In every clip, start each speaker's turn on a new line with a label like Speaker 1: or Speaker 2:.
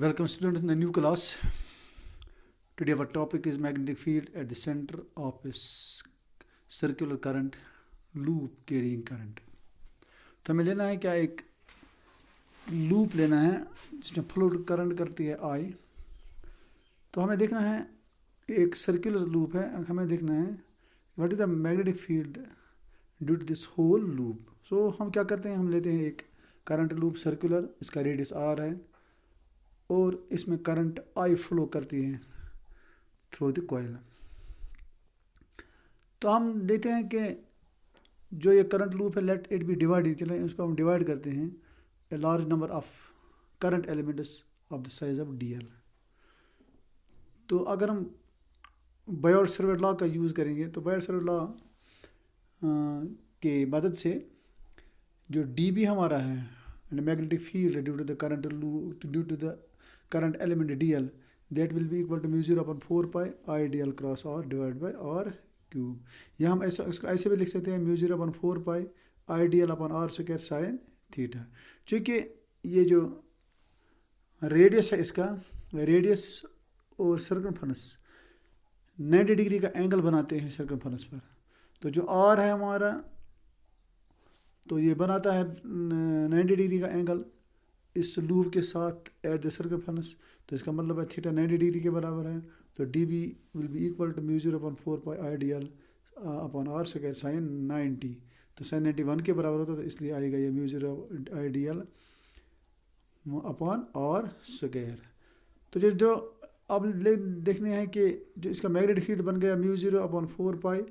Speaker 1: Welcome students in the new class. Today our topic is magnetic field at the center of a circular current loop carrying current. तो हमें लेना है क्या, एक loop लेना है जिसमें फ्लो करंट करती है आई. तो हमें देखना है एक सर्कुलर लूप है, हमें देखना है what is the magnetic field due to this whole loop. So हम क्या करते हैं, हम लेते हैं एक करंट लूप सर्कुलर, इसका रेडियस आर है और इसमें करंट आई फ्लो करती है थ्रू द कॉइल. तो हम देखते हैं कि जो ये करंट लूप है, लेट इट बी डिवाइडेड, चलें उसको हम डिवाइड करते हैं a large number of current elements of the size of d l. तो अगर हम बायोट-सावर्त लॉ का यूज़ करेंगे तो बायोट-सावर्त लॉ के मदद से जो डी बी हमारा है magnetic field due to the current loop due to the current element dl, that will be equal to mu 0 upon 4 pi I dl cross r divided by r cube. या हम ऐसा इसको ऐसे भी लिख सकते हैं mu 0 upon 4 pi I dl upon r square sin theta. चूँकि ये जो रेडियस है इसका, रेडियस और सर्कमफरेंस 90 डिग्री का एंगल बनाते हैं सर्कमफरेंस पर. तो जो r है हमारा, तो ये बनाता है 90 डिग्री का एंगल इस लूप के साथ एट द सर्कमफरेंस. तो इसका मतलब है थीटा 90 डिग्री के बराबर है. तो d B will be equal to mu 0 upon 4 pi I d l upon r square sine 90. तो साइन 91 के बराबर होता है, तो इसलिए आएगा ये mu 0 I d l upon r square. तो जो अब देखने हैं कि जो इसका मैग्नेटिक फील्ड बन गया mu 0 upon 4 pi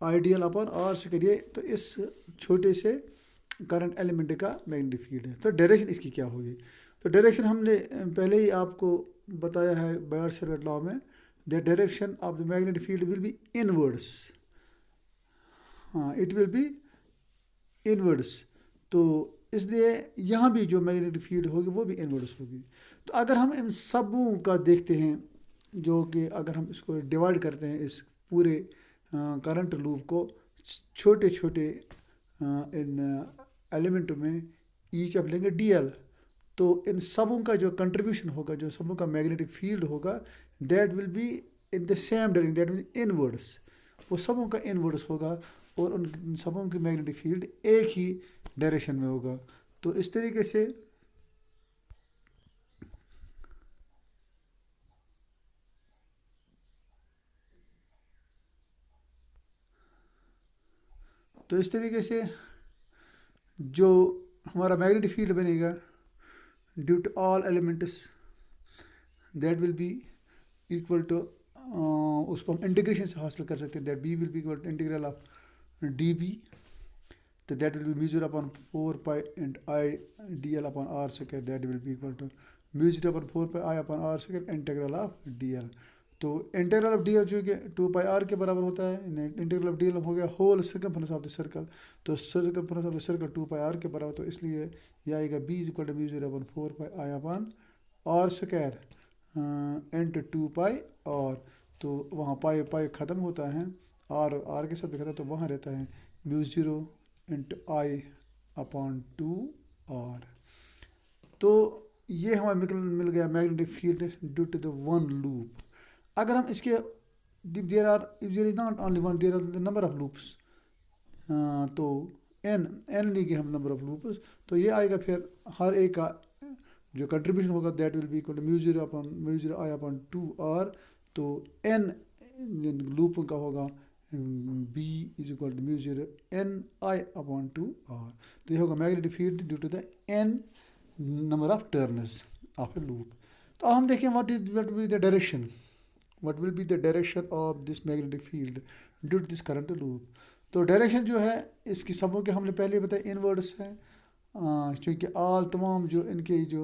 Speaker 1: I d l upon r square. तो इस छोटे से करंट एलिमेंट का मैग्नेटिक फील्ड है. तो डायरेक्शन इसकी क्या होगी? तो डायरेक्शन हमने पहले ही आपको बताया है बायोट-सावर्त लॉ में, the direction of the magnetic field will be inwards. हाँ, इट विल बी इनवर्ड्स. तो इसलिए यहाँ भी जो मैग्नेटिक फील्ड होगी वो भी इनवर्ड्स होगी. तो अगर हम इन सबों का देखते हैं, जो कि अगर हम इसको डिवाइड करते हैं इस पूरे करंट लूप को छोटे छोटे इन एलिमेंट में, ईच अब लेंगे डी एल, तो इन सबों का जो कंट्रीब्यूशन होगा, जो सबों का मैग्नेटिक फील्ड होगा, that will be in the same direction, that mean inwards. वो सबों का इनवर्ड्स होगा और उन सबों की मैग्नेटिक फील्ड एक ही डायरेक्शन में होगा. तो इस तरीके से जो हमारा मैग्नेटिक फील्ड बनेगा due to all elements, that will be equal to, उसको हम इंटीग्रेशन से हासिल कर सकते हैं. That B will be equal to integral of d B. तो that will be mu 0 upon 4 pi and I d l upon r square. That will be equal to mu 0 upon 4 pi I upon r square integral of d l. तो integral of d L जो कि 2 pi r के बराबर होता है, integral of d l हो गया whole circumference of the circle. तो circumference of the circle 2 pi r के बराबर, तो इसलिए यह आएगा B is equal to mu 0 upon 4 pi I upon r square into 2 pi r. तो वहाँ पाई पाई ख़त्म होता है, आर आर के साथ भी खत्म, तो वहाँ रहता है mu 0 into I upon 2 r. तो ये हमें मिल गया magnetic field due to the one loop. अगर हम इसके if there is not only one, there are the number of loops, तो एन लेंगे हम नंबर ऑफ लूप्स, तो ये आएगा फिर हर एक का जो कंट्रीब्यूशन होगा that will be equal to mu 0 upon mu 0 I upon 2 r. तो एन लूप का होगा B is equal to mu 0 n I upon 2 r. तो ये होगा magnetic field due to the n number of turns of a loop. तो हम देखें what will be the direction, what will be the direction of this magnetic field due to this current loop. तो direction जो है इसकी सबों के हमने पहले बताया इनवर्ड्स है, क्योंकि आल तमाम जो इनके जो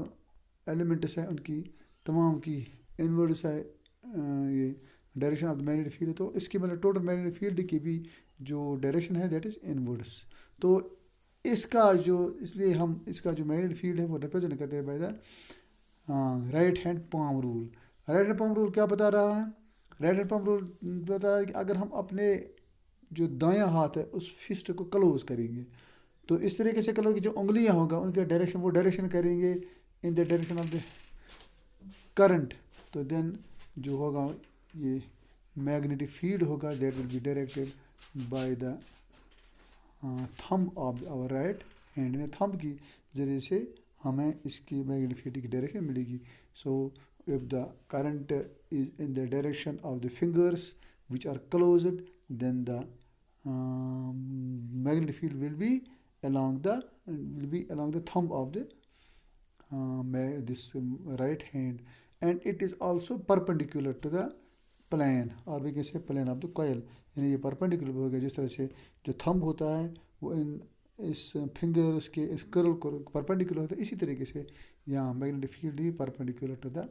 Speaker 1: एलिमेंट्स हैं उनकी तमाम की इनवर्ड्स है ये direction of the magnetic field. तो इसकी मतलब टोटल मैग्नेटिक फील्ड की भी जो डायरेक्शन है दैट इज़ इनवर्ड्स. तो इसका जो, इसलिए हम इसका जो मैग्नेटिक फील्ड है वो रिप्रेजेंट करते हैं by the right hand palm rule. Right hand palm rule क्या बता रहा है? राइट हैंड पाम रूल बता रहा है कि अगर हम अपने जो दायां हाथ है उस फिस्ट को क्लोज करेंगे, तो इस तरीके से क्लोज की जो उंगलियां होगा उनके डायरेक्शन वो डायरेक्शन करेंगे in the direction of the current, तो देन जो होगा ये मैग्नेटिक फील्ड होगा that will be directed by the thumb of our right hand, ने थंब की ज़रिए से हमें इसकी मैग्नेटिक फील्ड की डायरेक्शन मिलेगी. So if the current is in the direction of the fingers which are closed, then the magnetic field will be along the thumb of the this right hand, and it is also perpendicular to the plane, और भी कैसे plane of the coil, यानी ये perpendicular हो गया. जिस तरह से जो thumb होता है वो इन इस फिंगर्स के इस कर्ल को परपेंडिकुलर होता है, इसी तरीके से यहाँ मैग्नेटिक फील्ड भी perpendicular to the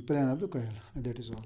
Speaker 1: plane of the coil. That is all.